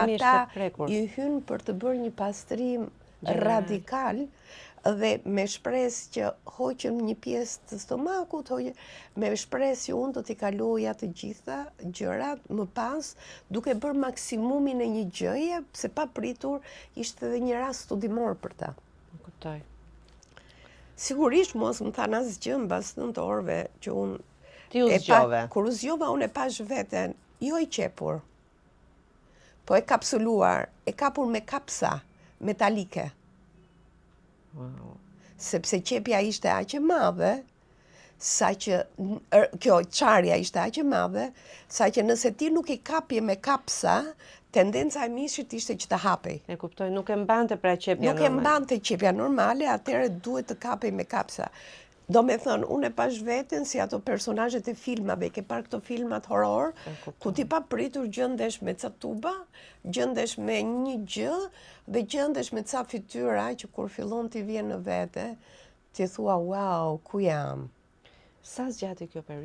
ata i hynë për të bërë një pastrim radikal dhe me shpresë që hoqën një pjesë të stomakut, me shpresë që unë do t'i kaloja të gjitha gjërat më pas, duke bërë maksimumin e një gjëje, se pa pritur ishte edhe një rast studimor për ta. Kuptoj. Sigurisht mos më thanë asgjë mbas 9 orëve që unë Ti u zgjove. Kur u zgjova unë e pash veten, jo i qepur, po e kapsuluar, e kapur me kapsa metalike. Wow. Sepse qepja ishte aq e madhe, sa që kjo çarja ishte aq e madhe, sa që nëse ti nuk i kapje me kapsa, tendenca e mishit ishte që të hapej. E kuptoj, nuk e mbante pra qepja normale. Nuk e mbante qepja normale, atëherë duhet të kapej me kapsa. Do me thënë, unë e pash veten si ato personazhet e filmave, ke parë këto filmat horror, ku ti pa pritur gjëndesh me ca tuba, gjëndesh me një gjë, dhe gjëndesh me ca fytyra që kur fillon t'i vjen në vete, ti thua, wow, ku jam? Sa zgjati kjo periudhë?